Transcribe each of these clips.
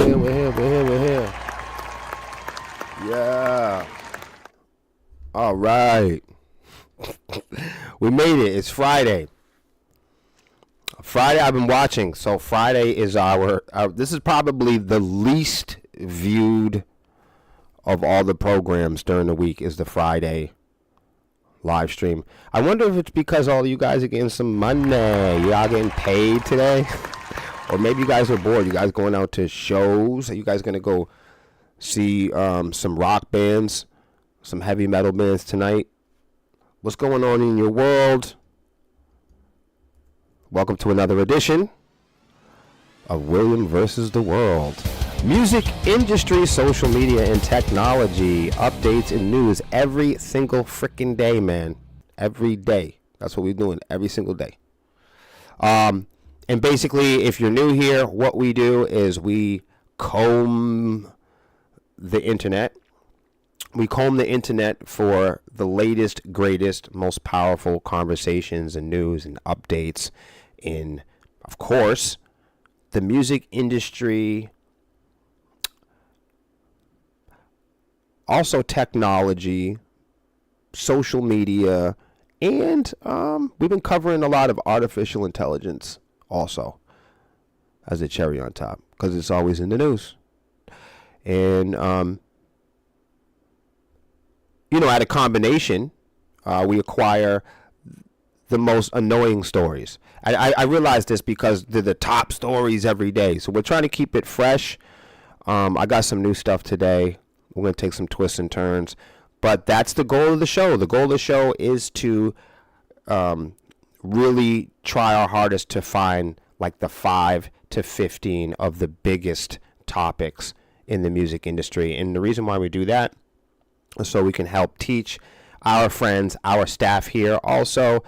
We're here. Yeah. All right. We made it. It's Friday. Friday I've been watching. So Friday is our this is probably the least viewed of all the programs during the week is the Friday live stream. I wonder if it's because all you guys are getting some money. Y'all getting paid today? Or maybe you guys are bored. You guys going out to shows? Are you guys going to go see some rock bands, some heavy metal bands tonight? What's going on in your world? Welcome to another edition of William versus the World. Music industry, social media, and technology updates and news every single freaking day, man. Every day. That's what we're doing every single day. And basically, if you're new here, what we do is we comb the internet. We comb the internet for the latest, greatest, most powerful conversations and news and updates in, of course, the music industry, also technology, social media, and we've been covering a lot of artificial intelligence also as a cherry on top because it's always in the news. And, at a combination, we acquire the most annoying stories. I realize this because they're the top stories every day. So we're trying to keep it fresh. I got some new stuff today. We're going to take some twists and turns. But that's the goal of the show. The goal of the show is to really try our hardest to find like the 5 to 15 of the biggest topics in the music industry. And the reason why we do that is so we can help teach our friends, our staff here, also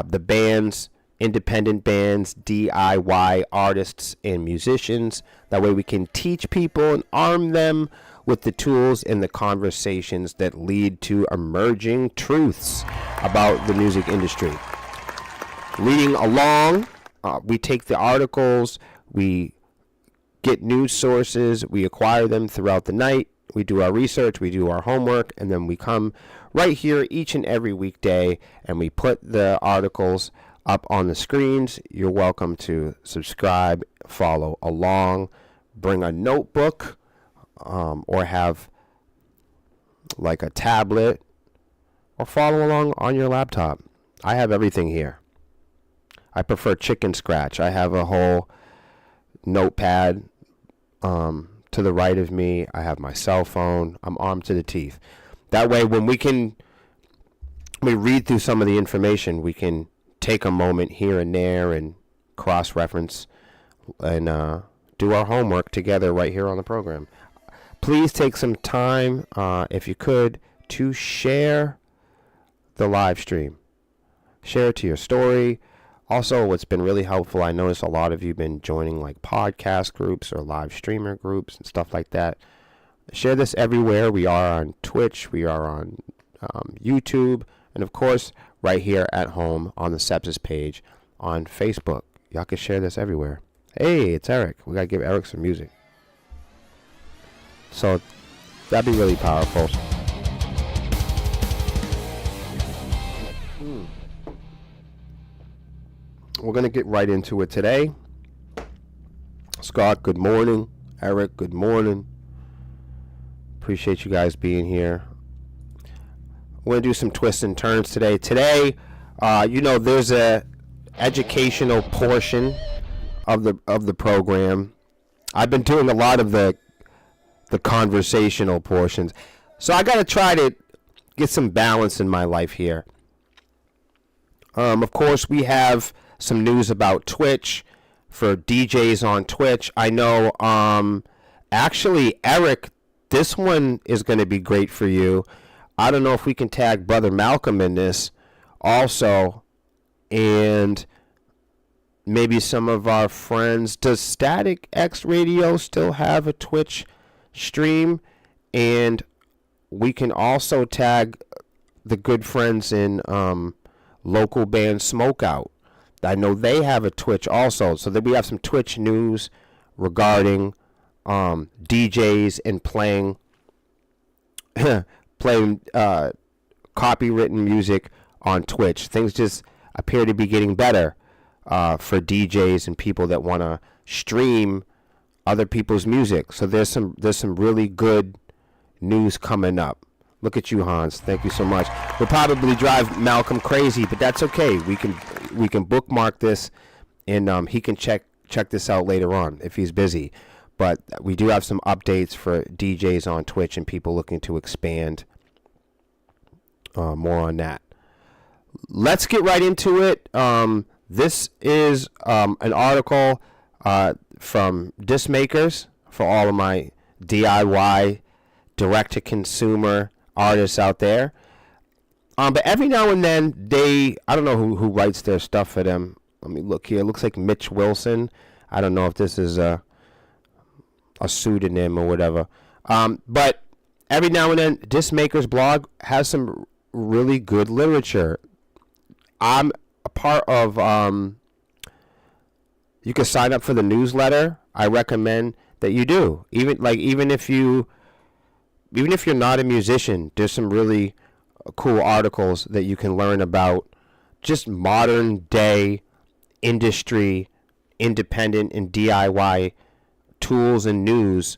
the bands, independent bands, DIY artists, and musicians. That way we can teach people and arm them with the tools and the conversations that lead to emerging truths about the music industry. Leading along, we take the articles, we get news sources, we acquire them throughout the night, we do our research, we do our homework, and then we come right here each and every weekday and we put the articles up on the screens. You're welcome to subscribe, follow along, bring a notebook, or have like a tablet, or follow along on your laptop. I have everything here. I prefer chicken scratch. I have a whole notepad to the right of me. I have my cell phone. I'm armed to the teeth. That way, when we read through some of the information, we can take a moment here and there and cross-reference and do our homework together right here on the program. Please take some time, if you could, to share the live stream. Share it to your story. Also, what's been really helpful, I noticed a lot of you have been joining like podcast groups or live streamer groups and stuff like that. Share this everywhere. We are on Twitch. We are on YouTube. And, of course, right here at home on the Sepsis page on Facebook. Y'all can share this everywhere. Hey, it's Eric. We got to give Eric some music. So that'd be really powerful. We're going to get right into it today. Scott, good morning. Eric, good morning. Appreciate you guys being here. We're going to do some twists and turns today. Today, there's a educational portion of the program. I've been doing a lot of the conversational portions. So I got to try to get some balance in my life here. Of course, we have some news about Twitch for DJs on Twitch. I know, actually, Eric, this one is going to be great for you. I don't know if we can tag Brother Malcolm in this also. And maybe some of our friends. Does Static X Radio still have a Twitch stream? And we can also tag the good friends in local band Smokeout. I know they have a Twitch also, so that we have some Twitch news regarding DJs and playing playing copywritten music on Twitch. Things just appear to be getting better for DJs and people that want to stream other people's music. So there's some really good news coming up. Look at you, Hans. Thank you so much. We'll probably drive Malcolm crazy, but that's okay. We can bookmark this, and he can check this out later on if he's busy. But we do have some updates for DJs on Twitch and people looking to expand. More on that. Let's get right into it. This is an article from Disc Makers for all of my DIY direct-to-consumer artists out there. But every now and then I don't know who writes their stuff for them. Let me look here. It looks like Mitch Wilson. I don't know if this is a pseudonym or whatever. But every now and then, Disc Makers blog has some really good literature. I'm a part of, you can sign up for the newsletter. I recommend that you do. Even if you're not a musician, there's some really cool articles that you can learn about just modern day industry, independent and DIY tools and news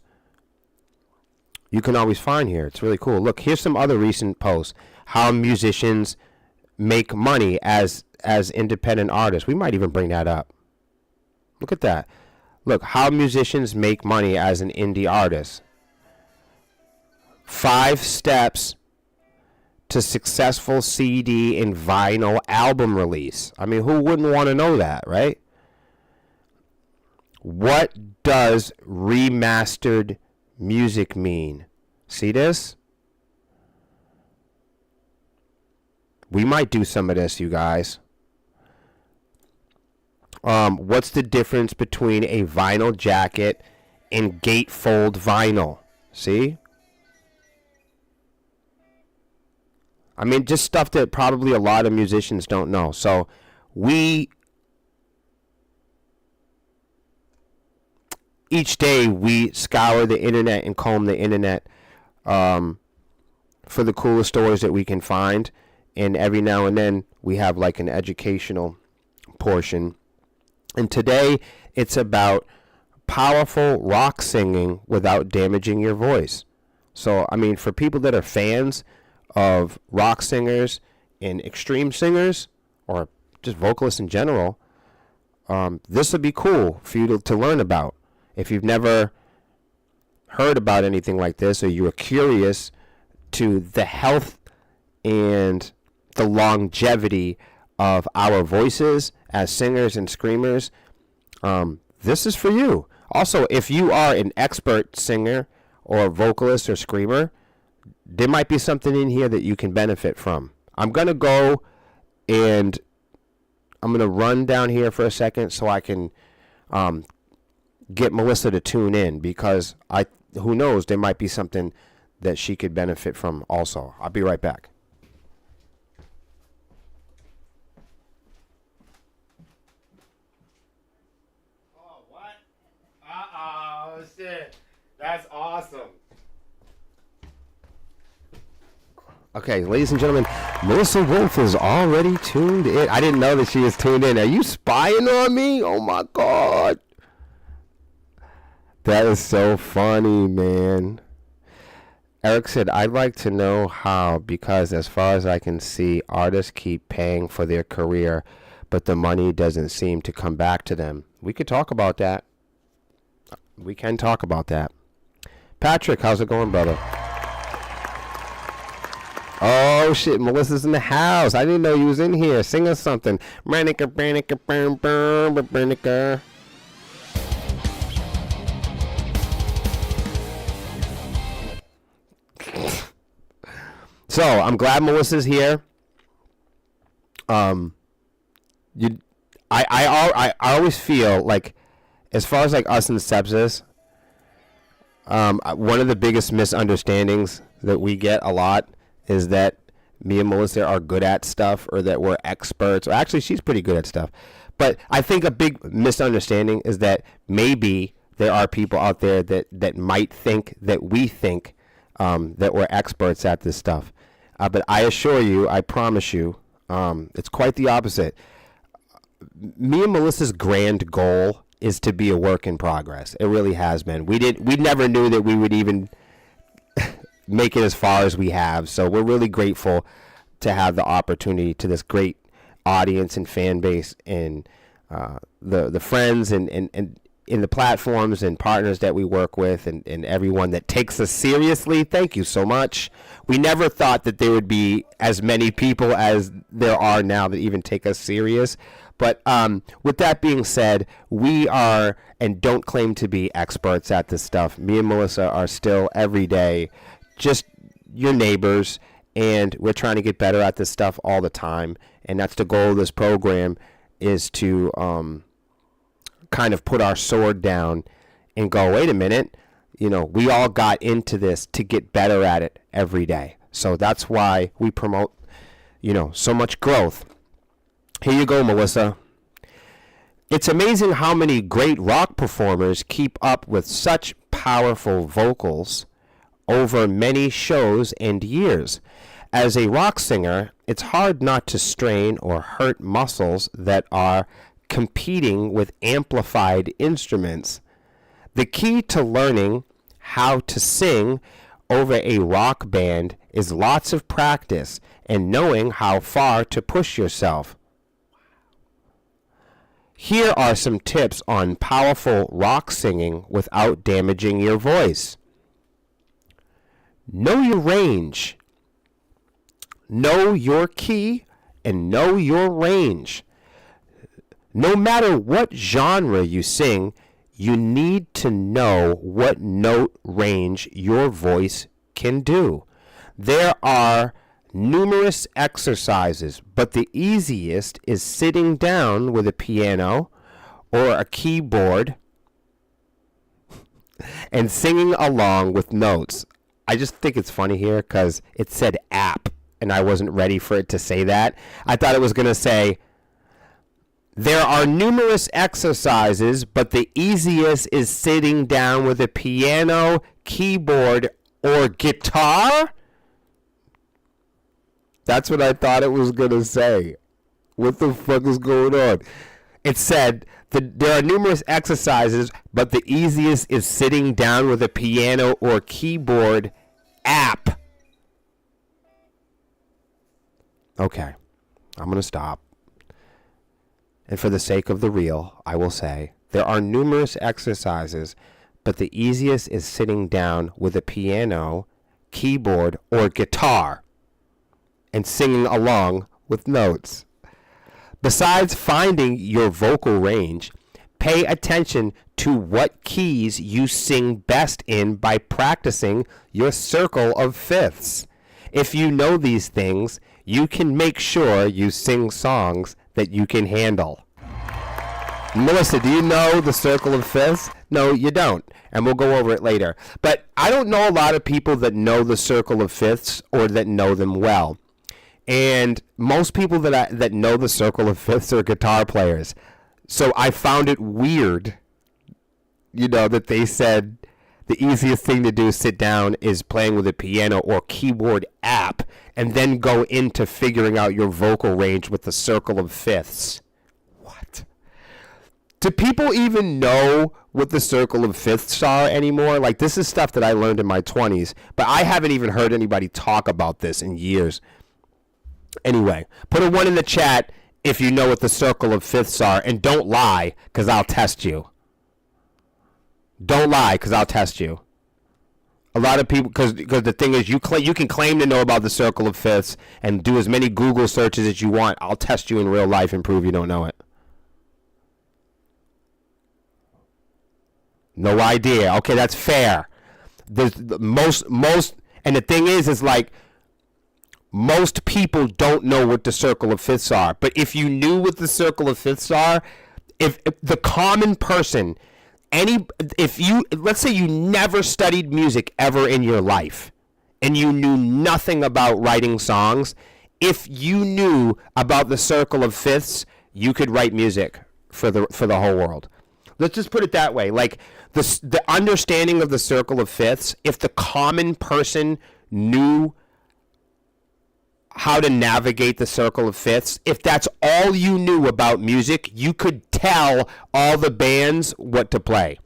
you can always find here. It's really cool. Look, here's some other recent posts. How musicians make money as independent artists. We might even bring that up. Look at that. Look, how musicians make money as an indie artist. 5 steps to successful CD and vinyl album release. I mean, who wouldn't want to know that, right? What does remastered music mean? See this? We might do some of this, you guys. What's the difference between a vinyl jacket and gatefold vinyl? See? I mean, just stuff that probably a lot of musicians don't know. So each day we scour the internet and comb the internet for the coolest stories that we can find. And every now and then we have like an educational portion. And today it's about powerful rock singing without damaging your voice. So, I mean, for people that are fans of rock singers and extreme singers, or just vocalists in general, this would be cool for you to learn about. If you've never heard about anything like this, or you are curious to the health and the longevity of our voices as singers and screamers, this is for you. Also, if you are an expert singer or vocalist or screamer, there might be something in here that you can benefit from. I'm going to go and I'm going to run down here for a second so I can get Melissa to tune in, because who knows, there might be something that she could benefit from also. I'll be right back. Oh, what? Uh-oh, shit. That's awesome. Okay, ladies and gentlemen, Melissa Wolf is already tuned in. I didn't know that she was tuned in. Are you spying on me? Oh, my God. That is so funny, man. Eric said, I'd like to know how, because as far as I can see, artists keep paying for their career, but the money doesn't seem to come back to them. We could talk about that. We can talk about that. Patrick, how's it going, brother? Oh, shit, Melissa's in the house. I didn't know you was in here. Sing us something. Branica, Branica, Branica. So, I'm glad Melissa's here. I always feel like, as far as like us and sepsis, one of the biggest misunderstandings that we get a lot is that me and Melissa are good at stuff, or that we're experts. Or actually, she's pretty good at stuff. But I think a big misunderstanding is that maybe there are people out there that might think that we think that we're experts at this stuff. But I assure you, I promise you, it's quite the opposite. Me and Melissa's grand goal is to be a work in progress. It really has been. We never knew that we would even make it as far as we have. So we're really grateful to have the opportunity to this great audience and fan base and the friends and in the platforms and partners that we work with and everyone that takes us seriously. Thank you so much. We never thought that there would be as many people as there are now that even take us serious. But with that being said, we are and don't claim to be experts at this stuff. Me and Melissa are still every day just your neighbors, and we're trying to get better at this stuff all the time. And that's the goal of this program, is to kind of put our sword down and go, wait a minute, we all got into this to get better at it every day. So that's why we promote, so much growth. Here you go, Melissa. It's amazing how many great rock performers keep up with such powerful vocals over many shows and years. As a rock singer, it's hard not to strain or hurt muscles that are competing with amplified instruments. The key to learning how to sing over a rock band is lots of practice and knowing how far to push yourself. Here are some tips on powerful rock singing without damaging your voice. Know your range. Know your key and know your range. No matter what genre you sing, you need to know what note range your voice can do. There are numerous exercises, but the easiest is sitting down with a piano or a keyboard and singing along with notes. I just think it's funny here because it said app, and I wasn't ready for it to say that. I thought it was going to say, there are numerous exercises, but the easiest is sitting down with a piano, keyboard, or guitar. That's what I thought it was going to say. What the fuck is going on? It said that there are numerous exercises, but the easiest is sitting down with a piano or keyboard app. Okay, I'm going to stop. And for the sake of the real, I will say, there are numerous exercises, but the easiest is sitting down with a piano, keyboard, or guitar and singing along with notes. Besides finding your vocal range, pay attention to what keys you sing best in by practicing your circle of fifths. If you know these things, you can make sure you sing songs that you can handle. Melissa, do you know the circle of fifths? No, you don't, and we'll go over it later. But I don't know a lot of people that know the circle of fifths or that know them well. And most people that know the circle of fifths are guitar players. So I found it weird, that they said the easiest thing to do is sit down is playing with a piano or keyboard app and then go into figuring out your vocal range with the circle of fifths. What? Do people even know what the circle of fifths are anymore? Like, this is stuff that I learned in my 20s, but I haven't even heard anybody talk about this in years. Anyway, put a 1 in the chat if you know what the circle of fifths are, and don't lie, because I'll test you. Don't lie, because I'll test you. A lot of people, because the thing is, you can claim to know about the circle of fifths and do as many Google searches as you want. I'll test you in real life and prove you don't know it. No idea. Okay, that's fair. There's most, and the thing is like, most people don't know what the circle of fifths are. But if you knew what the circle of fifths are, if the common person, let's say you never studied music ever in your life, and you knew nothing about writing songs, if you knew about the circle of fifths, you could write music for the whole world. Let's just put it that way. Like the understanding of the circle of fifths, if the common person knew how to navigate the circle of fifths, if that's all you knew about music, you could tell all the bands what to play.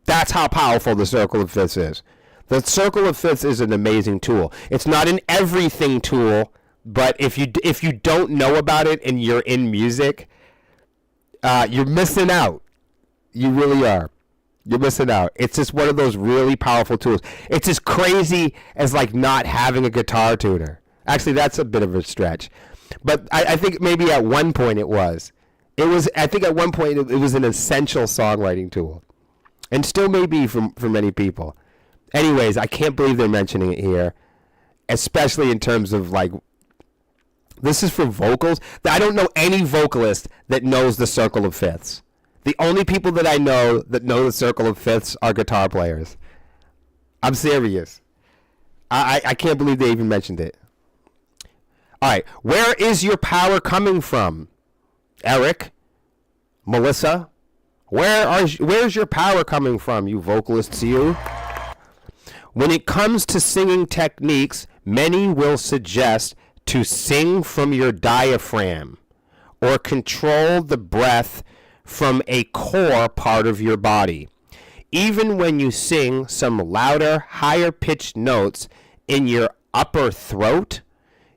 That's how powerful the circle of fifths is. The circle of fifths is an amazing tool. It's not an everything tool, but if you don't know about it and you're in music, you're missing out. You really are. You're missing out. It's just one of those really powerful tools. It's as crazy as like not having a guitar tuner. Actually, that's a bit of a stretch. But I think maybe at one point it was. I think at one point it was an essential songwriting tool. And still may be for many people. Anyways, I can't believe they're mentioning it here. Especially in terms of like, this is for vocals. I don't know any vocalist that knows the circle of fifths. The only people that I know that know the circle of fifths are guitar players. I'm serious. I can't believe they even mentioned it. All right, where is your power coming from? Eric? Melissa? Where's your power coming from, you vocalists, you? When it comes to singing techniques, many will suggest to sing from your diaphragm or control the breath from a core part of your body. Even when you sing some louder, higher pitched notes in your upper throat,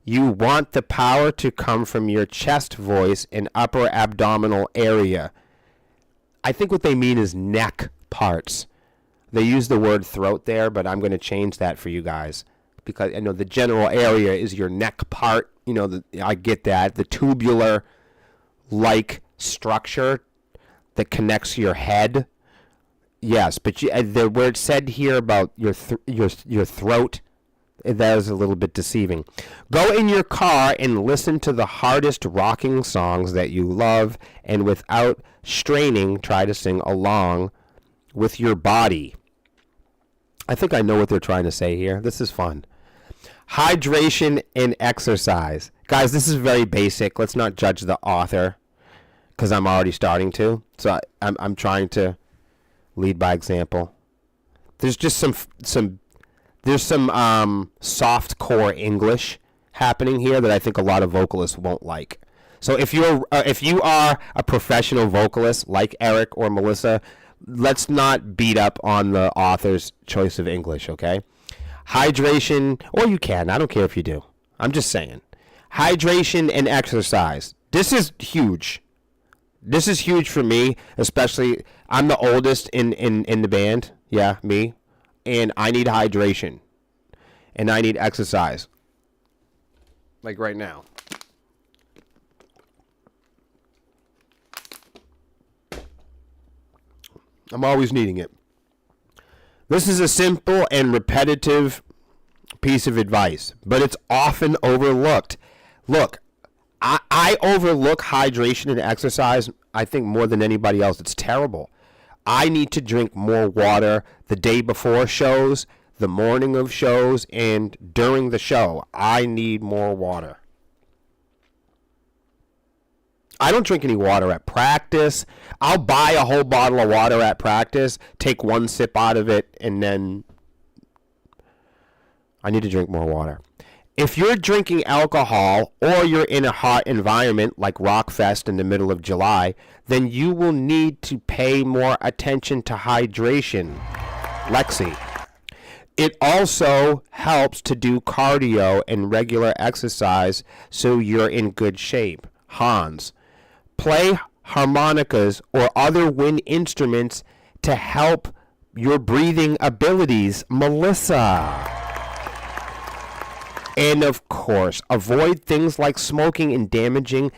you want the power to come from your chest voice and upper abdominal area. I think what they mean is neck parts. They use the word throat there, but I'm going to change that for you guys because I know the general area is your neck part. You know, I get that. The tubular-like structure that connects your head. Yes, but the word said here about your throat, that is a little bit deceiving. Go in your car and listen to the hardest rocking songs that you love, and without straining, try to sing along with your body. I think I know what they're trying to say here. This is fun. Hydration and exercise. Guys, this is very basic. Let's not judge the author because I'm already starting to. So I'm trying to lead by example. There's just some soft core English happening here that I think a lot of vocalists won't like. So if you are a professional vocalist like Eric or Melissa, let's not beat up on the author's choice of English, okay? Hydration, or you can. I don't care if you do. I'm just saying. Hydration and exercise. This is huge. This is huge for me, especially I'm the oldest in the band. Yeah, me. And I need hydration. And I need exercise. Like right now. I'm always needing it. This is a simple and repetitive piece of advice, but it's often overlooked. Look, I overlook hydration and exercise, I think, more than anybody else. It's terrible. I need to drink more water the day before shows, the morning of shows, and during the show. I need more water. I don't drink any water at practice. I'll buy a whole bottle of water at practice, take one sip out of it, and then I need to drink more water. If you're drinking alcohol or you're in a hot environment like Rockfest in the middle of July, then you will need to pay more attention to hydration. Lexi. It also helps to do cardio and regular exercise so you're in good shape. Hans. Play harmonicas or other wind instruments to help your breathing abilities. Melissa. And of course, avoid things like smoking and damaging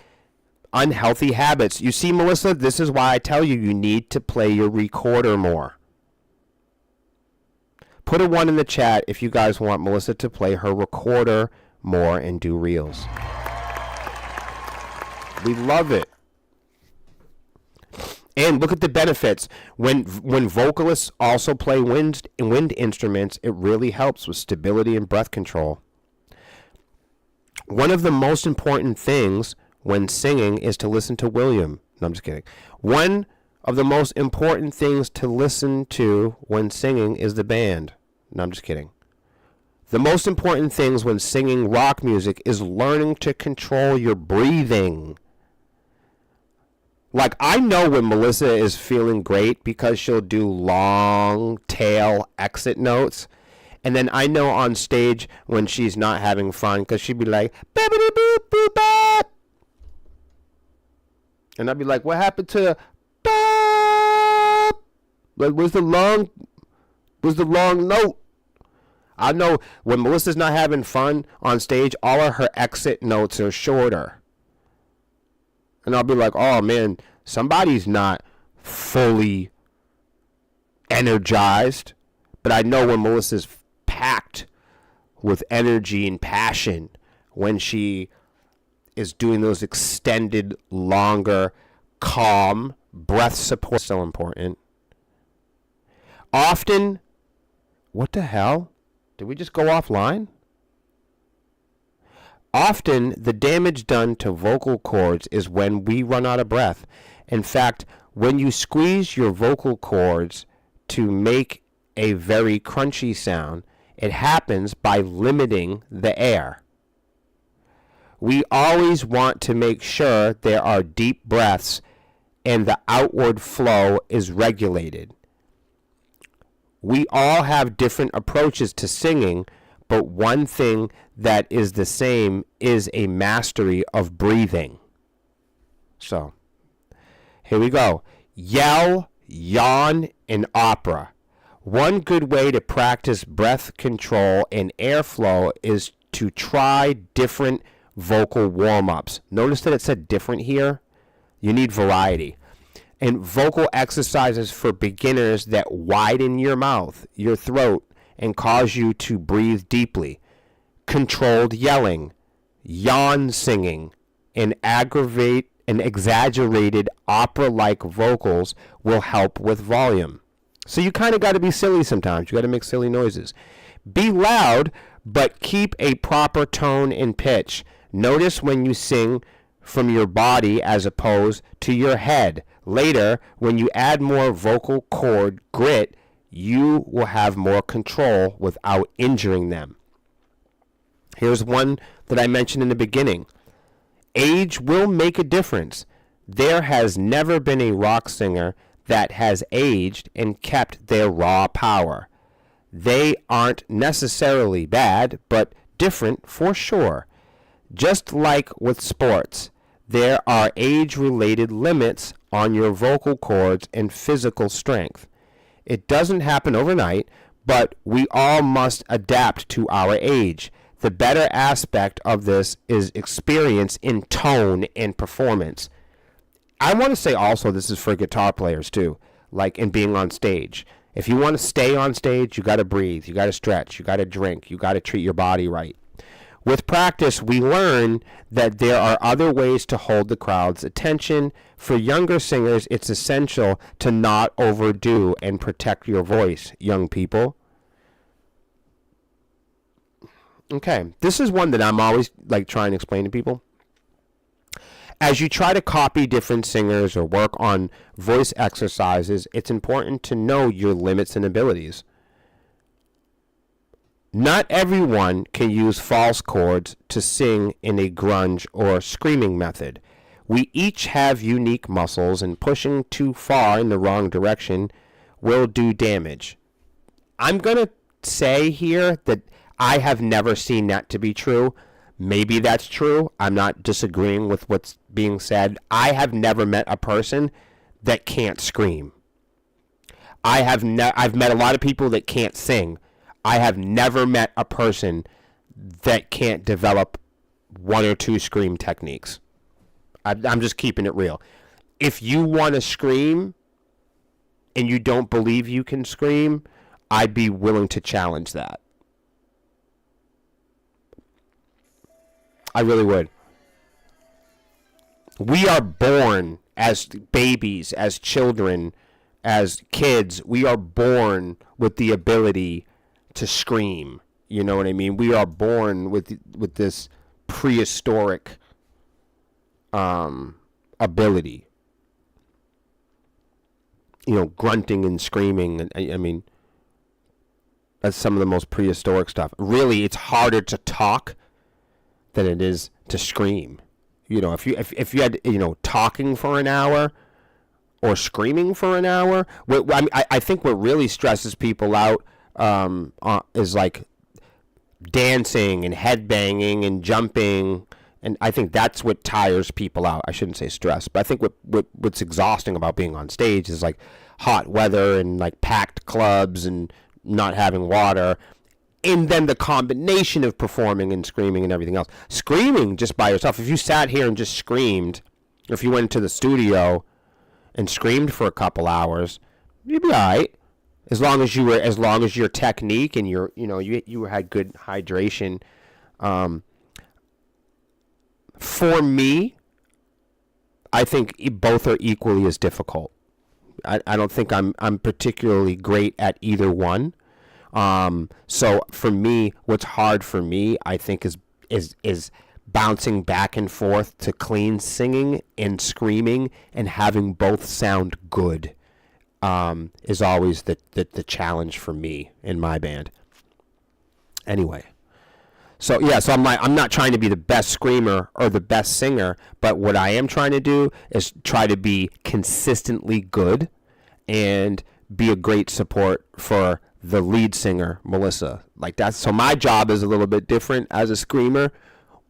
unhealthy habits. You see, Melissa, this is why I tell you need to play your recorder more. Put a 1 in the chat if you guys want Melissa to play her recorder more and do reels. We love it. And look at the benefits. When vocalists also play wind instruments, it really helps with stability and breath control. One of the most important things when singing is to listen to William. No, I'm just kidding. One of the most important things to listen to when singing is the band. No, I'm just kidding. The most important things when singing rock music is learning to control your breathing. Like, I know when Melissa is feeling great because she'll do long tail exit notes. And then I know on stage when she's not having fun because she'd be like, bibbidi boop boop bop. And I'd be like, what happened to bop? Like, where's the long note? I know when Melissa's not having fun on stage, all of her exit notes are shorter. And I'll be like, oh, man, somebody's not fully energized. But I know when Melissa's packed with energy and passion, when she is doing those extended, longer, calm breath support, so important. Often, what the hell? Did we just go offline? Often, the damage done to vocal cords is when we run out of breath. In fact, when you squeeze your vocal cords to make a very crunchy sound, it happens by limiting the air. We always want to make sure there are deep breaths and the outward flow is regulated. We all have different approaches to singing, but one thing that is the same is a mastery of breathing. So, here we go. Yell, yawn, and opera. One good way to practice breath control and airflow is to try different vocal warm-ups. Notice that it said different here. You need variety. And vocal exercises for beginners that widen your mouth, your throat, and cause you to breathe deeply. Controlled yelling, yawn singing, and exaggerated opera-like vocals will help with volume. So you kind of got to be silly sometimes. You got to make silly noises. Be loud, but keep a proper tone and pitch. Notice when you sing from your body as opposed to your head. Later, when you add more vocal cord grit, you will have more control without injuring them. Here's one that I mentioned in the beginning. Age will make a difference. There has never been a rock singer that has aged and kept their raw power. They aren't necessarily bad, but different for sure. Just like with sports, there are age-related limits on your vocal cords and physical strength. It doesn't happen overnight, but we all must adapt to our age. The better aspect of this is experience in tone and performance. I want to say also this is for guitar players too, like in being on stage. If you want to stay on stage, you got to breathe, you got to stretch, you got to drink, you got to treat your body right. With practice, we learn that there are other ways to hold the crowd's attention. For younger singers, it's essential to not overdo and protect your voice, young people. Okay, this is one that I'm always like trying to explain to people. As you try to copy different singers or work on voice exercises, it's important to know your limits and abilities. Not everyone can use false chords to sing in a grunge or screaming method. We each have unique muscles, and pushing too far in the wrong direction will do damage. I'm going to say here that I have never seen that to be true. Maybe that's true. I'm not disagreeing with what's being said. I have never met a person that can't scream. I've met a lot of people that can't sing. I have never met a person that can't develop one or two scream techniques. I'm just keeping it real. If you want to scream and you don't believe you can scream, I'd be willing to challenge that. I really would. We are born as babies, as children, as kids. We are born with the ability to scream. You know what I mean? We are born with this prehistoric ability. Grunting and screaming. And I mean, that's some of the most prehistoric stuff. Really, it's harder to talk than it is to scream. If you had talking for an hour or screaming for an hour, I think what really stresses people out is like dancing and headbanging and jumping, and I think that's what tires people out. I shouldn't say stress, but I think what's exhausting about being on stage is like hot weather and like packed clubs and not having water, and then the combination of performing and screaming and everything else. Screaming just by yourself, if you sat here and just screamed, or if you went to the studio and screamed for a couple hours, you'd be all right. As long as your technique and you had good hydration. For me, I think both are equally as difficult. I don't think I'm particularly great at either one. So for me, what's hard for me, I think, is bouncing back and forth to clean singing and screaming and having both sound good. Is always the challenge for me in my band. Anyway, so I'm not trying to be the best screamer or the best singer, but what I am trying to do is try to be consistently good and be a great support for the lead singer, Melissa. Like that's so my job is a little bit different as a screamer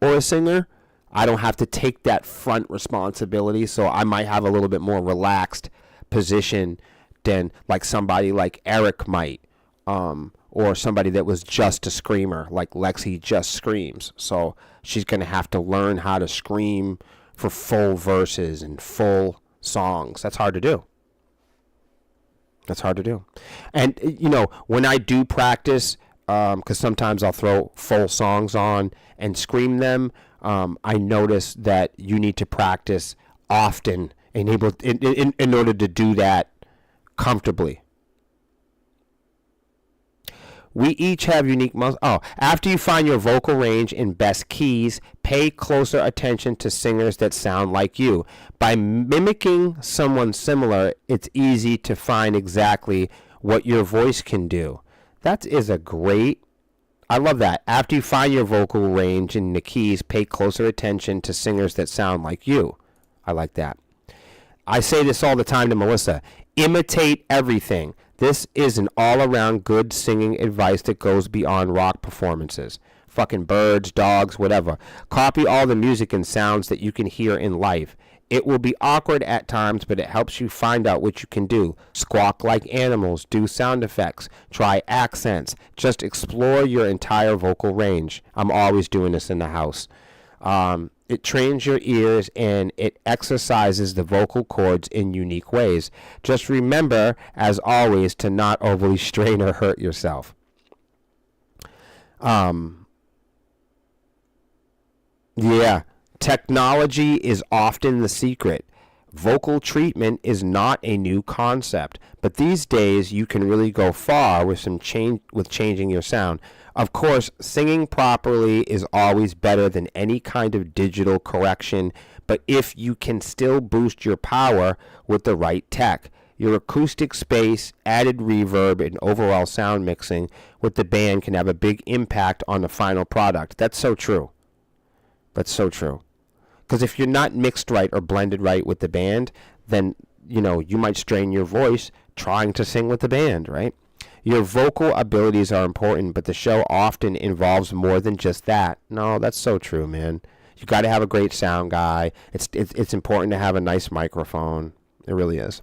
or a singer. I don't have to take that front responsibility, so I might have a little bit more relaxed position than like somebody like Eric might, or somebody that was just a screamer like Lexi just screams. So she's going to have to learn how to scream for full verses and full songs. That's hard to do. And when I do practice, because sometimes I'll throw full songs on and scream them, I notice that you need to practice often in order to do that comfortably. We each have unique muscles. After you find your vocal range in best keys, pay closer attention to singers that sound like you. By mimicking someone similar, it's easy to find exactly what your voice can do. That is I love that. After you find your vocal range in the keys, pay closer attention to singers that sound like you. I like that. I say this all the time to Melissa. Imitate everything. This is an all-around good singing advice that goes beyond rock performances. Fucking birds, dogs, whatever. Copy all the music and sounds that you can hear in life. It will be awkward at times, but it helps you find out what you can do. Squawk like animals, do sound effects, try accents. Just explore your entire vocal range. I'm always doing this in the house. It trains your ears and it exercises the vocal cords in unique ways. Just remember, as always, to not overly strain or hurt yourself. Technology is often the secret. Vocal treatment is not a new concept, but these days you can really go far with changing your sound. Of course, singing properly is always better than any kind of digital correction, but if you can still boost your power with the right tech, your acoustic space, added reverb, and overall sound mixing with the band can have a big impact on the final product. That's so true. Because if you're not mixed right or blended right with the band, then, you might strain your voice trying to sing with the band, right? Your vocal abilities are important, but the show often involves more than just that. No, that's so true, man. You got to have a great sound guy. It's important to have a nice microphone. It really is.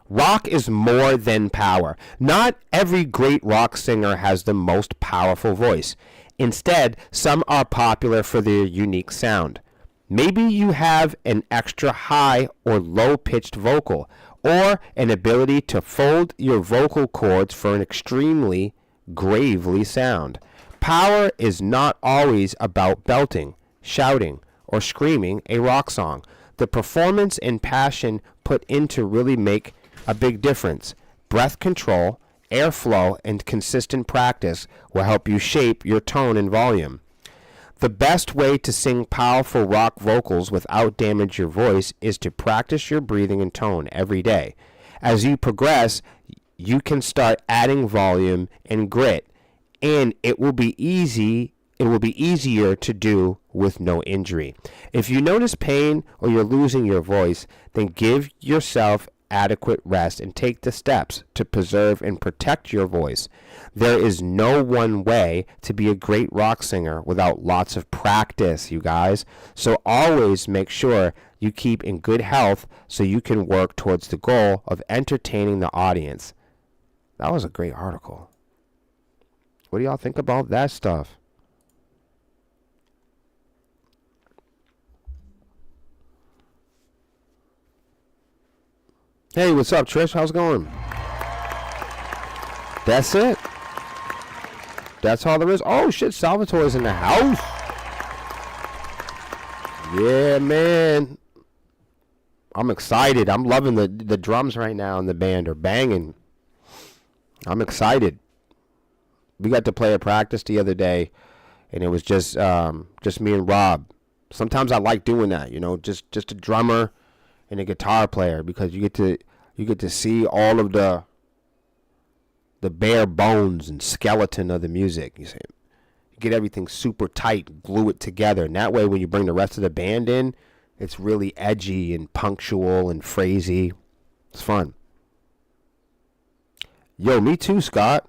Rock is more than power. Not every great rock singer has the most powerful voice. Instead, some are popular for their unique sound. Maybe you have an extra high or low-pitched vocal, or an ability to fold your vocal cords for an extremely gravely sound. Power is not always about belting, shouting, or screaming a rock song. The performance and passion put into really make a big difference. Breath control, airflow, and consistent practice will help you shape your tone and volume. The best way to sing powerful rock vocals without damage your voice is to practice your breathing and tone every day. As you progress, you can start adding volume and grit, and it will be easier to do with no injury. If you notice pain or you're losing your voice, then give yourself adequate rest and take the steps to preserve and protect your voice. There is no one way to be a great rock singer without lots of practice, you guys. So always make sure you keep in good health so you can work towards the goal of entertaining the audience. That was a great article. What do y'all think about that stuff? Hey, what's up, Trish? How's it going? That's it. That's all there is. Oh, shit, Salvatore's in the house. Yeah, man. I'm excited. I'm loving the drums right now in the band are banging. I'm excited. We got to play a practice the other day, and it was just me and Rob. Sometimes I like doing that, just a drummer and a guitar player, because you get to see all of the bare bones and skeleton of the music. You get everything super tight, glue it together, and that way when you bring the rest of the band in, it's really edgy and punctual and phrasy. It's fun. Yo, me too, Scott.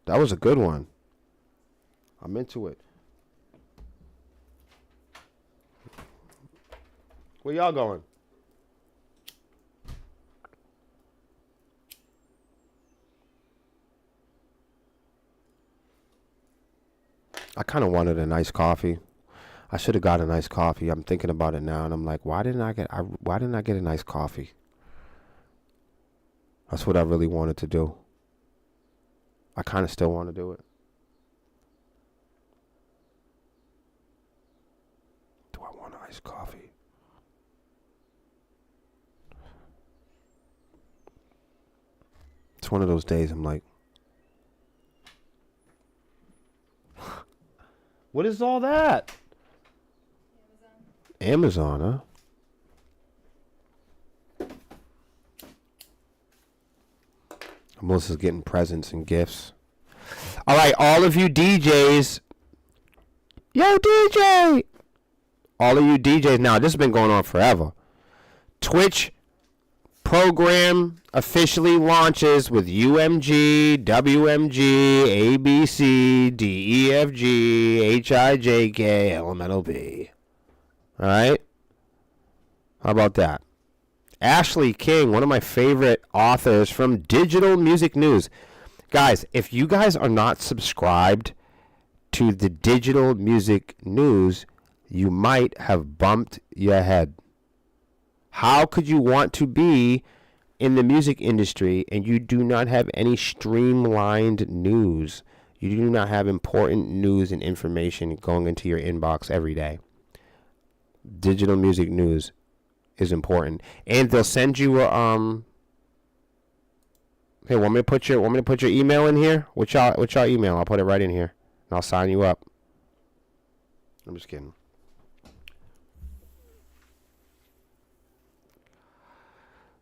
That was a good one. I'm into it. Where y'all going? I kind of wanted a nice coffee. I should have got a nice coffee. I'm thinking about it now, and I'm like, why didn't I get a nice coffee? That's what I really wanted to do. I kind of still want to do it. Do I want a nice coffee? It's one of those days I'm like, what is all that? Amazon, huh? Melissa's getting presents and gifts. All right, all of you DJs. Yo, DJ! All of you DJs. Now, this has been going on forever. Twitch program officially launches with UMG, WMG, ABC, DEFG, HIJK, LMNOP. All right? How about that? Ashley King, one of my favorite authors from Digital Music News. Guys, if you guys are not subscribed to the Digital Music News, you might have bumped your head. How could you want to be in the music industry and you do not have any streamlined news? You do not have important news and information going into your inbox every day. Digital Music News is important, and they'll send you a Hey, want me to put your email in here? Which y'all email? I'll put it right in here, and I'll sign you up. I'm just kidding.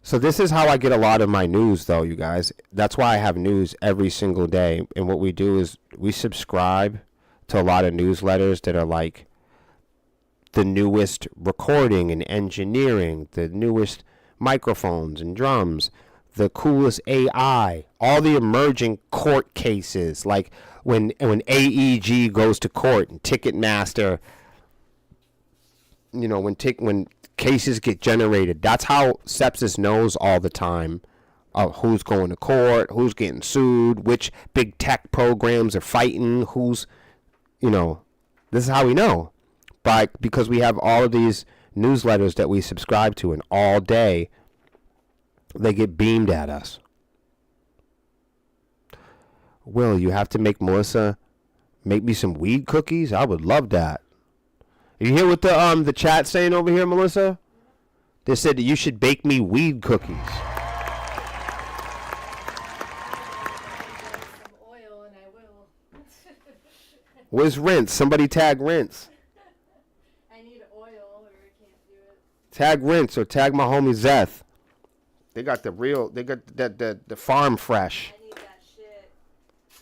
So this is how I get a lot of my news, though, you guys. That's why I have news every single day. And what we do is we subscribe to a lot of newsletters that are like the newest recording and engineering, the newest microphones and drums, the coolest AI, all the emerging court cases, like when AEG goes to court and Ticketmaster, when cases get generated. That's how Sepsis knows all the time who's going to court, who's getting sued, which big tech programs are fighting, this is how we know. Because we have all of these newsletters that we subscribe to, and all day they get beamed at us. Will, you have to make Melissa make me some weed cookies? I would love that. You hear what the chat saying over here, Melissa? They said that you should bake me weed cookies. Where's Rinse? Somebody tag Rinse. I need oil or I can't do it. Tag Rinse or tag my homie Zeth. They got the farm fresh. I need that shit.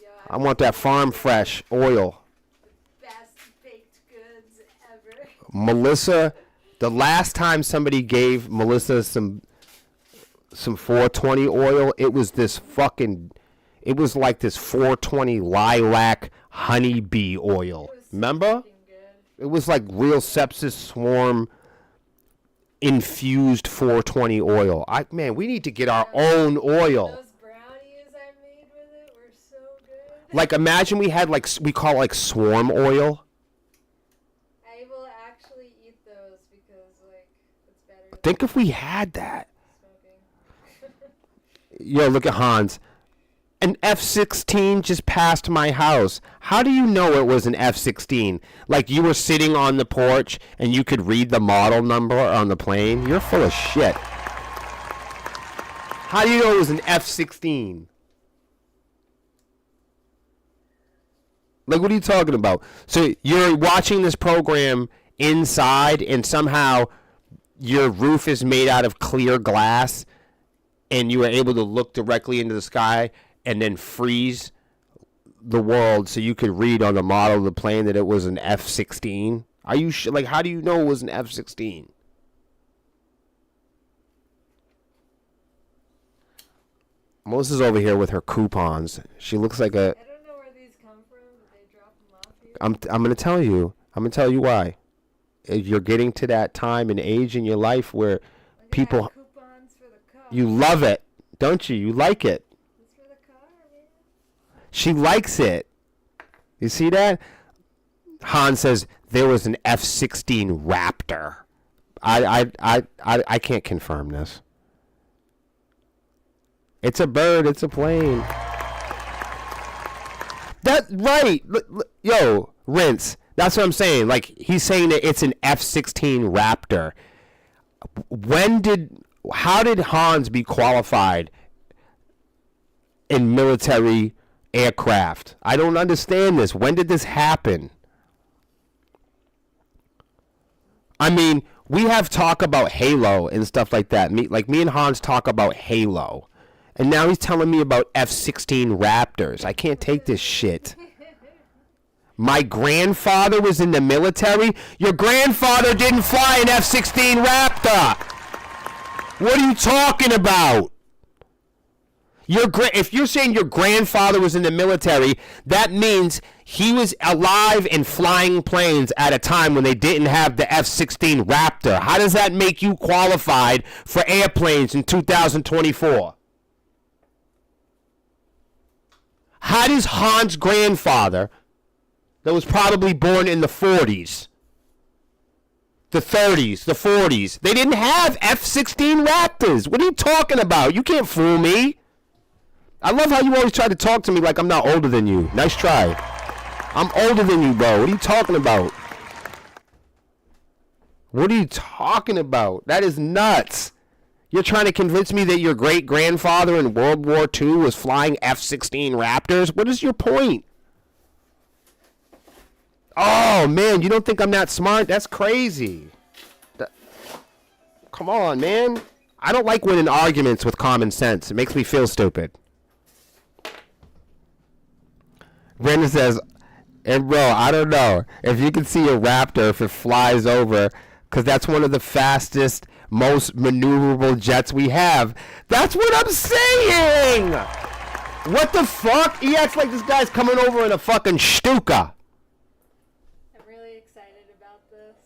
Yo, I want that farm fresh oil. the best baked goods ever. Melissa, the last time somebody gave Melissa some 420 oil, it was like this 420 lilac honeybee oil. Remember? It was like real sepsis swarm infused 420 oil. Man, we need to get our own oil. Those brownies I made with it were so good. Like, imagine we had we call it like swarm oil. I will actually eat those because it's better Think if we had that. than smoking. Yo, look at Hans. An F-16 just passed my house. How do you know it was an F-16? Like you were sitting on the porch and you could read the model number on the plane? You're full of shit. How do you know it was an F-16? Like, what are you talking about? So you're watching this program inside and somehow your roof is made out of clear glass and you are able to look directly into the sky and then freeze the world so you could read on the model of the plane that it was an F-16? Are you like, how do you know it was an F-16? Melissa's over here with her coupons. She looks like a... I don't know where these come from, but they drop them off here. I'm going to tell you. I'm going to tell you why. You're getting to that time and age in your life where people... Coupons for the car. You love it, don't you? You like it. It's for the car, man. She likes it. You see that? Han says there was an F-16 Raptor. I can't confirm this. It's a bird. It's a plane. That right? Yo, Rinse. That's what I'm saying. Like he's saying that it's an F-16 Raptor. How did Hans be qualified in military aircraft? I don't understand this. When did this happen? I mean, we have talk about Halo and stuff like that. Me and Hans talk about Halo. And now he's telling me about F-16 Raptors. I can't take this shit. My grandfather was in the military? Your grandfather didn't fly an F-16 Raptor. What are you talking about? If you're saying your grandfather was in the military, that means he was alive and flying planes at a time when they didn't have the F-16 Raptor. How does that make you qualified for airplanes in 2024? How does Hans' grandfather, that was probably born in the 40s, the 30s, the 40s, they didn't have F-16 Raptors? What are you talking about? You can't fool me. I love how you always try to talk to me like I'm not older than you. Nice try. I'm older than you, bro. What are you talking about? What are you talking about? That is nuts. You're trying to convince me that your great-grandfather in World War II was flying F-16 Raptors? What is your point? Oh, man, you don't think I'm that smart? That's crazy. Come on, man. I don't like winning arguments with common sense. It makes me feel stupid. Brandon says, and bro, I don't know if you can see a Raptor if it flies over, because that's one of the fastest, most maneuverable jets we have. That's what I'm saying! What the fuck? He acts like this guy's coming over in a fucking Stuka. I'm really excited about this.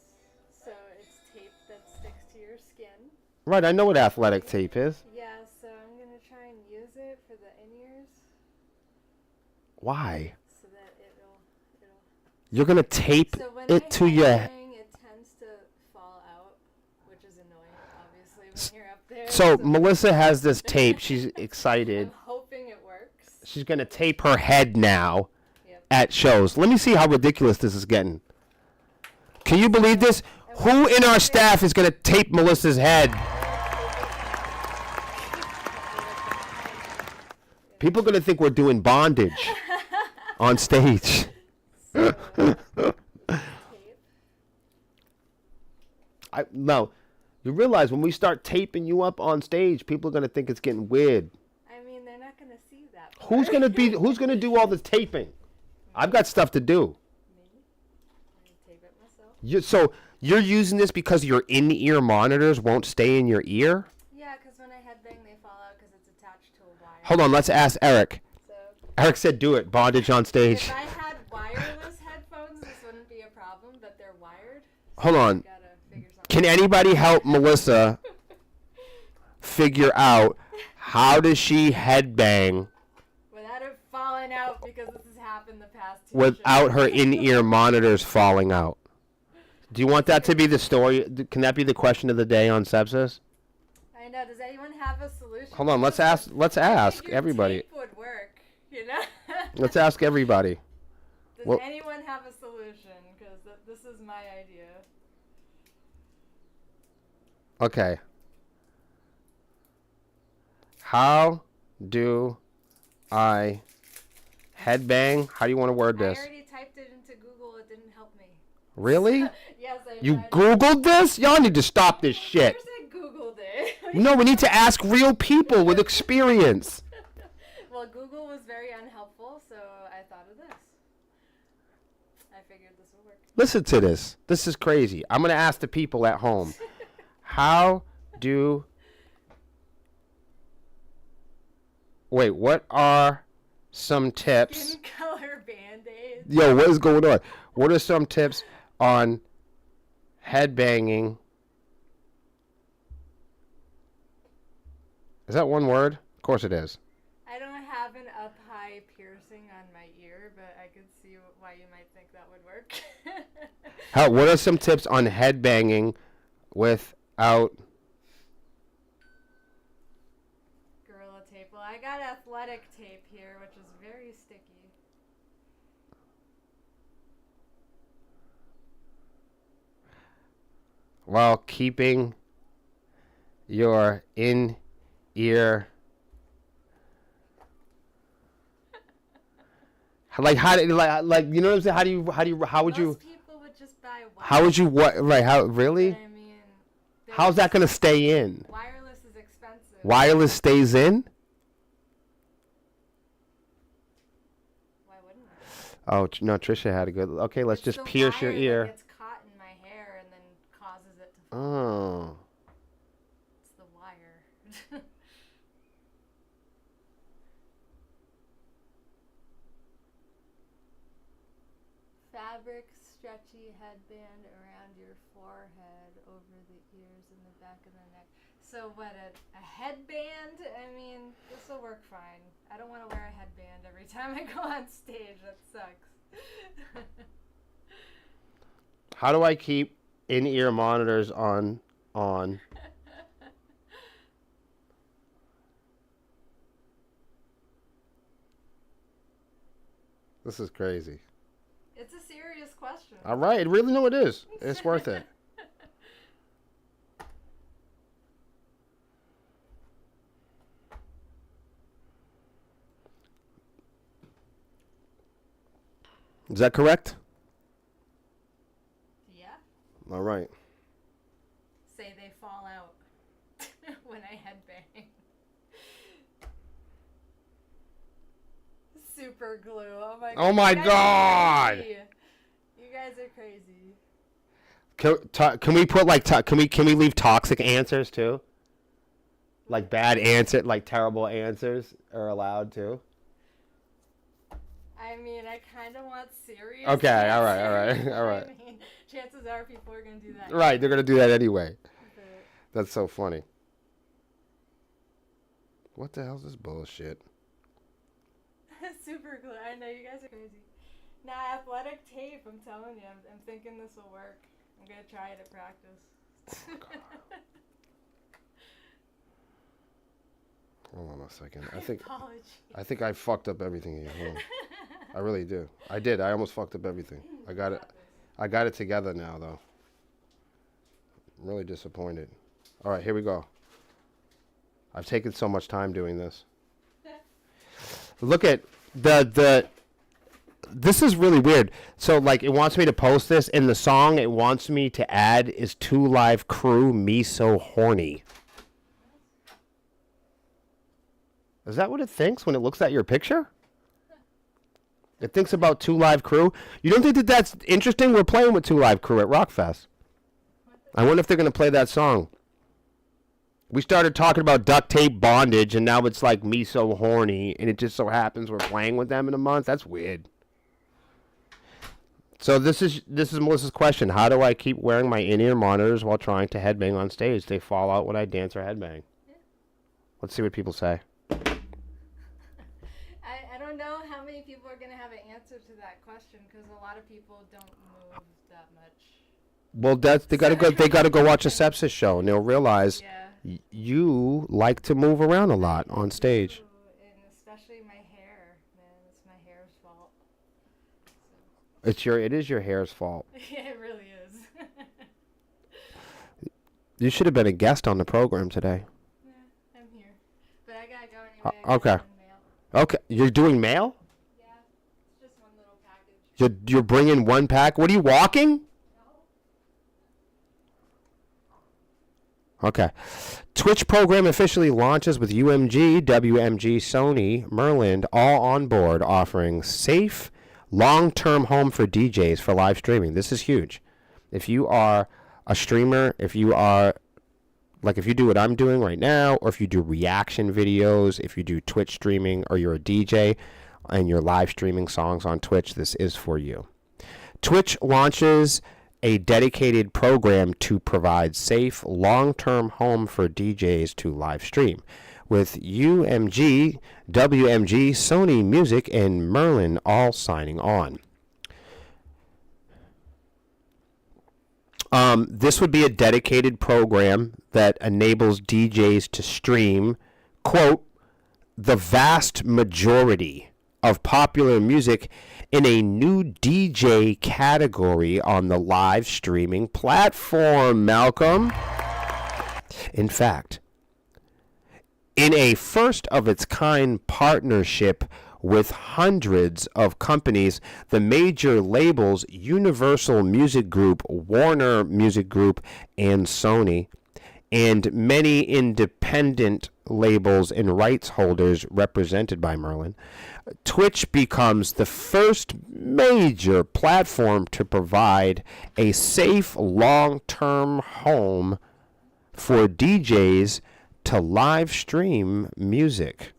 So it's tape that sticks to your skin. Right, I know what athletic tape is. Yeah, so I'm going to try and use it for the in-ears. Why? So that it'll You're going to tape so when it to your... it tends to fall out, which is annoying, obviously, when you're up there. So Melissa has this tape. She's excited. I'm hoping it works. She's going to tape her head now Yep. at shows. Let me see how ridiculous this is getting. Can you believe this? Who in our staff is going to tape Melissa's head? People are going to think we're doing bondage on stage. Tape. No, you realize when we start taping you up on stage, people are gonna think it's getting weird. I mean, they're not gonna see that. Who's gonna do all the taping? I've got stuff to do. Me? I'm gonna tape it myself. So you're using this because your in-ear monitors won't stay in your ear? Yeah, because when I headbang, they fall out because it's attached to a wire. Hold on, let's ask Eric. So Eric said do it. Bondage on stage. if I had wireless headphones, this wouldn't be a problem, but they're wired. So Hold on. I gotta figure something Can anybody help Melissa figure out how does she headbang without it falling out, because this has happened the past 2 without her shows. in-ear monitors falling out? Do you want that to be the story? Can that be the question of the day on sepsis? I know. Does anyone have a solution? Hold on, let's I ask figured everybody. Tape would work, you know? Let's ask everybody. Does Well- anyone have a solution? Because this is my idea. Okay. How do I headbang? How do you want to word this? I already typed it into Google. It didn't help me. Really? Yes, I You tried. Googled this? Y'all need to stop this Of shit. course I Googled it. No, we need to ask real people with experience. Well, Google was very unhelpful, so I thought of this. I figured this would work. Listen to this. This is crazy. I'm going to ask the people at home. How do... Wait, what are some tips? Skin color band-aids. Yo, what is going on? What are some tips on headbanging? Is that one word? Of course it is. I don't have an up-high piercing on my ear, but I could see why you might think that would work. What are some tips on headbanging without... Gorilla tape. Well, I got athletic tape here, which is very sticky. while keeping your in-ear... Like how like you know what I'm saying? How would you Most people would just buy wireless. how would you what like how really? I mean, How's that gonna stay in? wireless is expensive. Wireless stays in? Why wouldn't it? Oh no, Trisha had a good. Okay, let's It's just the pierce your wire ear. that gets caught in my hair and then causes it to fall. Oh, It's the wire. Fabric stretchy headband around your forehead, over the ears and the back of the neck. So what, a headband? I mean, this will work fine. I don't want to wear a headband every time I go on stage. That sucks. how do I keep in-ear monitors on? This is crazy. It's a serious question. All right, really? No, it is. It's worth it. Is that correct? Yeah. All right. Say they fall out when I headbang. Super glue. Oh my god. Oh my You guys are God. crazy. You guys are crazy. Can we put like can we leave toxic answers too? Like bad answer, like terrible answers are allowed too. I mean, I kind of want serious. Okay, all right, answers. all right. I mean, chances are people are gonna do that. Right, they're gonna do that anyway. But That's so funny. What the hell's this bullshit? super glue. I know you guys are crazy. Nah, athletic tape. I'm telling you, I'm thinking this will work. I'm gonna try it at practice. Hold on a second. Apologies. I think I fucked up everything here. Hold on. I really do. I did. I almost fucked up everything. I got it. I got it together now though. I'm really disappointed. All right, here we go. I've taken so much time doing this. Look at the this is really weird. So, like, it wants me to post this, and the song it wants me to add is 2 Live Crew, Me So Horny. Is that what it thinks when it looks at your picture? It thinks about 2 Live Crew. You don't think that that's interesting? We're playing with 2 Live Crew at Rockfest. I wonder if they're going to play that song. We started talking about duct tape bondage, and now it's like Me So Horny, and it just so happens we're playing with them in a month. That's weird. So this is Melissa's question. How do I keep wearing my in-ear monitors while trying to headbang on stage? They fall out when I dance or headbang. Yeah. Let's see what people say. I don't know how many people are going to have an answer to that question because a lot of people don't move that much. Well, they gotta go watch a sepsis show, and they'll realize you like to move around a lot on stage. And especially my hair, man. It's my hair's fault. So. It is your hair's fault. Yeah, it really is. You should have been a guest on the program today. Yeah, I'm here, but I gotta go anyway. Okay. Okay, you're doing mail? Yeah, it's just one little package. You're bringing one pack. What are you walking? Okay. Twitch program officially launches with UMG, WMG, Sony, Merlin, all on board, offering safe, long-term home for DJs for live streaming. This is huge. If you are a streamer, if you do what I'm doing right now, or if you do reaction videos, if you do Twitch streaming, or you're a DJ and you're live streaming songs on Twitch, this is for you. Twitch launches a dedicated program to provide safe, long-term home for DJs to live stream, with UMG, WMG, Sony Music, and Merlin all signing on. This would be a dedicated program that enables DJs to stream, quote, the vast majority of popular music in a new DJ category on the live streaming platform, Malcolm. In fact, in a first-of-its-kind partnership with hundreds of companies, the major labels Universal Music Group, Warner Music Group, and Sony, and many independent labels and rights holders represented by Merlin, Twitch becomes the first major platform to provide a safe, long-term home for DJs to live stream music.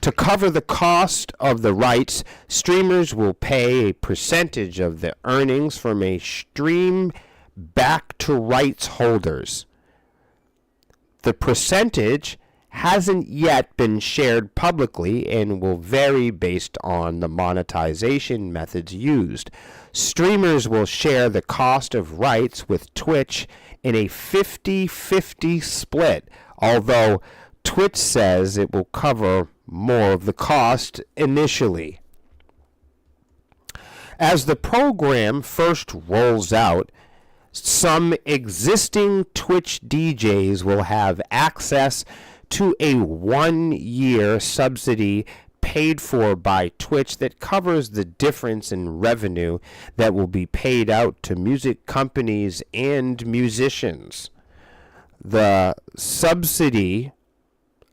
To cover the cost of the rights, streamers will pay a percentage of the earnings from a stream back to rights holders. The percentage hasn't yet been shared publicly and will vary based on the monetization methods used. Streamers will share the cost of rights with Twitch in a 50-50 split, although Twitch says it will cover more of the cost initially. As the program first rolls out, some existing Twitch DJs will have access to a 1-year subsidy paid for by Twitch that covers the difference in revenue that will be paid out to music companies and musicians. The subsidy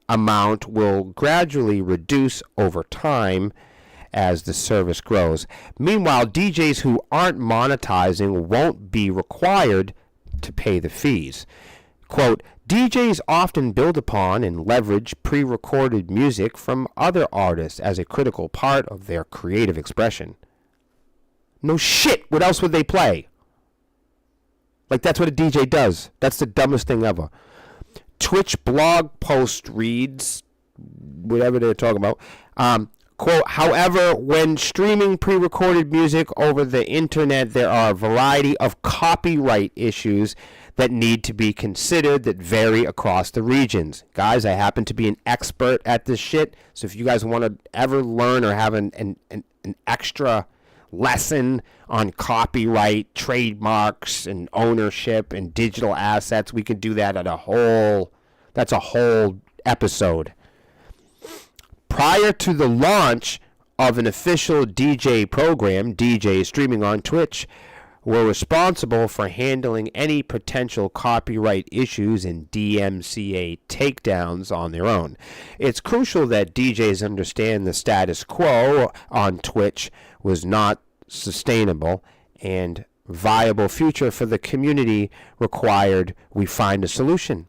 amount will gradually reduce over time as the service grows. Meanwhile, DJs who aren't monetizing won't be required to pay the fees. Quote, DJs often build upon and leverage pre-recorded music from other artists as a critical part of their creative expression. No shit, what else would they play? Like, that's what a DJ does. That's the dumbest thing ever. Twitch blog post reads, whatever they're talking about, quote, however, when streaming pre-recorded music over the internet, there are a variety of copyright issues that need to be considered that vary across the regions. Guys, I happen to be an expert at this shit, so if you guys want to ever learn or have an extra lesson on copyright, trademarks, and ownership and digital assets, we can do that at that's a whole episode. Prior to the launch of an official DJ program, DJ streaming on Twitch, were responsible for handling any potential copyright issues and DMCA takedowns on their own. It's crucial that DJs understand the status quo on Twitch was not sustainable, and viable future for the community required we find a solution.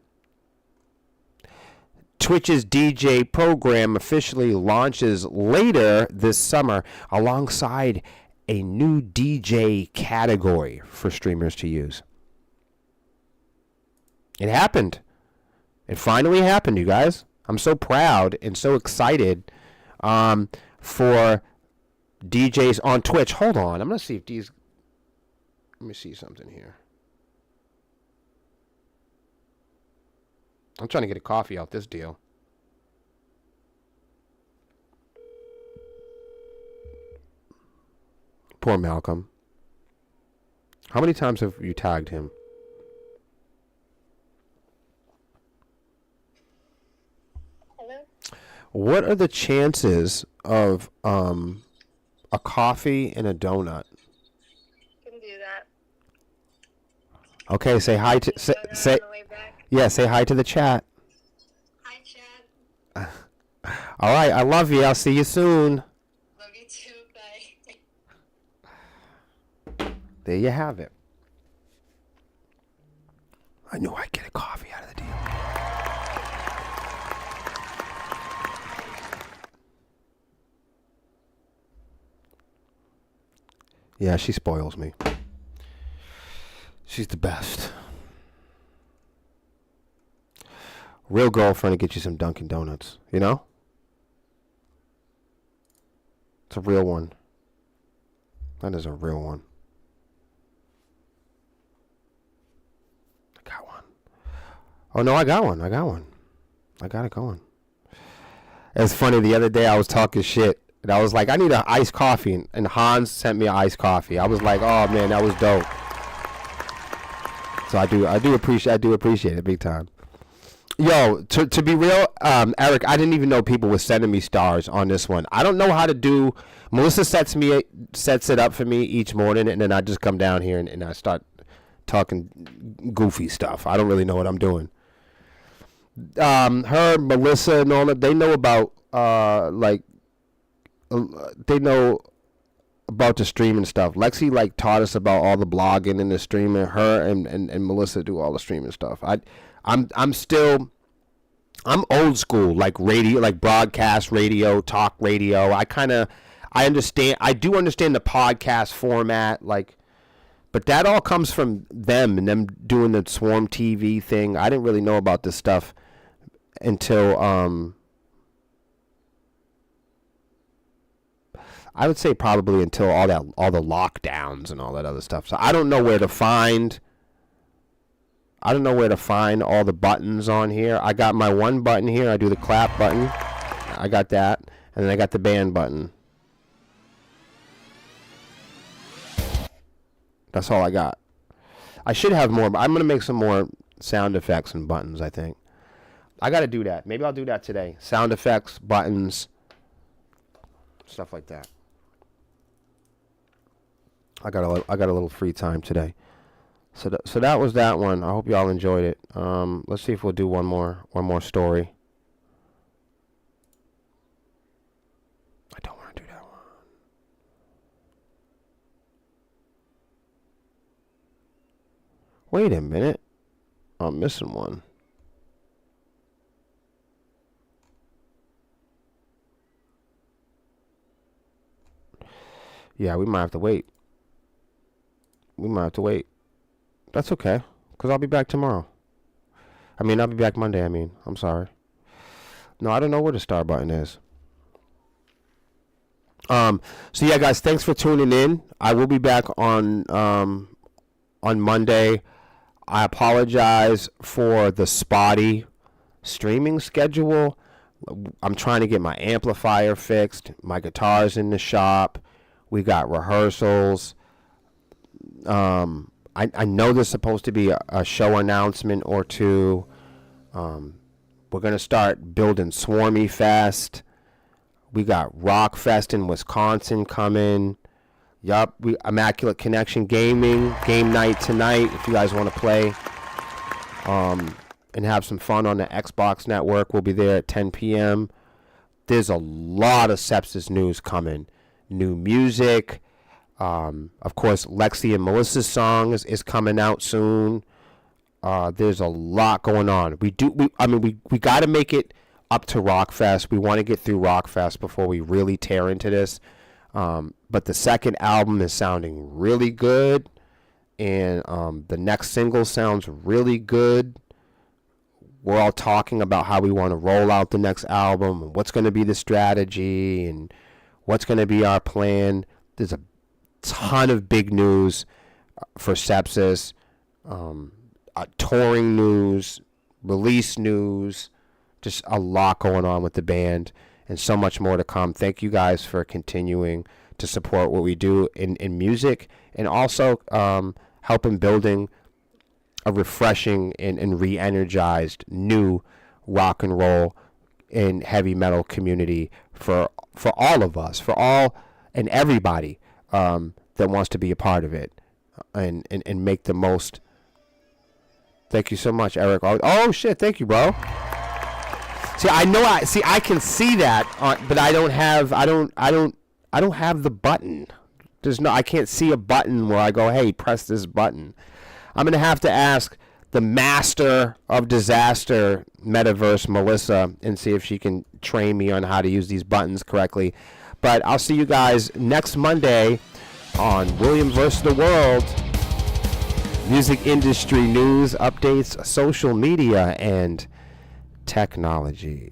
Twitch's DJ program officially launches later this summer alongside a new DJ category for streamers to use. It happened. It finally happened, you guys. I'm so proud and so excited for DJs on Twitch. Hold on. I'm going to see if these... Let me see something here. I'm trying to get a coffee out this deal. Poor Malcolm. How many times have you tagged him? Hello? What are the chances of a coffee and a donut? Can do that. Okay, say hi to say On the way back. yeah, say hi to the chat. Hi, Chad. All right, I love you. I'll see you soon. Love you too. Bye. There you have it. I knew I'd get a coffee out of the deal. Yeah, she spoils me. She's the best. Real girlfriend to get you some Dunkin' Donuts, you know? It's a real one. That is a real one. I got one. Oh, no, I got one. I got it going. It's funny, the other day I was talking shit. And I was like, I need an iced coffee. And Hans sent me an iced coffee. I was like, oh, man, that was dope. So I do appreciate it big time. Yo, to be real, Eric, I didn't even know people were sending me stars on this one. I don't know how to do. Melissa sets it up for me each morning, and then I just come down here and I start talking goofy stuff. I don't really know what I'm doing. Her, Melissa, and all that, they know about they know about the streaming stuff. Lexi taught us about all the blogging and the streaming. Her and Melissa do all the streaming stuff. I'm old school, like radio, like broadcast radio, talk radio. I do understand the podcast format, but that all comes from them and them doing the Swarm TV thing. I didn't really know about this stuff until I would say probably until all the lockdowns and all that other stuff. So I don't know where to find all the buttons on here. I got my one button here. I do the clap button. I got that. And then I got the band button. That's all I got. I should have more, but I'm going to make some more sound effects and buttons, I think. I got to do that. Maybe I'll do that today. Sound effects, buttons, stuff like that. I got a little free time today. So that was that one. I hope y'all enjoyed it. Let's see if we'll do one more story. I don't want to do that one. Wait a minute. I'm missing one. Yeah, we might have to wait. That's okay, because I'll be back tomorrow. I'll be back Monday, I'm sorry. No, I don't know where the star button is. So yeah, guys, thanks for tuning in. I will be back on Monday. I apologize for the spotty streaming schedule. I'm trying to get my amplifier fixed. My guitar's in the shop. We got rehearsals. I know there's supposed to be a show announcement or two. We're going to start building Swarmy Fest. We got Rock Fest in Wisconsin coming. Yup, Immaculate Connection Gaming, game night tonight if you guys want to play and have some fun on the Xbox network. We'll be there at 10 p.m. There's a lot of Sepsis news coming. New music. Of course, Lexi and Melissa's song is coming out soon. There's a lot going on. We got to make it up to Rockfest. We want to get through Rockfest before we really tear into this. But the second album is sounding really good, and the next single sounds really good. We're all talking about how we want to roll out the next album, and what's going to be the strategy, and what's going to be our plan. There's a ton of big news for Sepsis, touring news, release news, just a lot going on with the band, and so much more to come. Thank you guys for continuing to support what we do in music, and also helping building a refreshing and re-energized new rock and roll and heavy metal community for all of us, for all and everybody that wants to be a part of it and make the most. Thank you so much, Eric. Oh shit, thank you, bro. See, I can see that, but I don't have the button. I can't see a button where I go, hey, press this button. I'm going to have to ask the master of disaster, Metaverse Melissa, and see if she can train me on how to use these buttons correctly. But I'll see you guys next Monday on William vs. the World. Music industry news, updates, social media, and technology.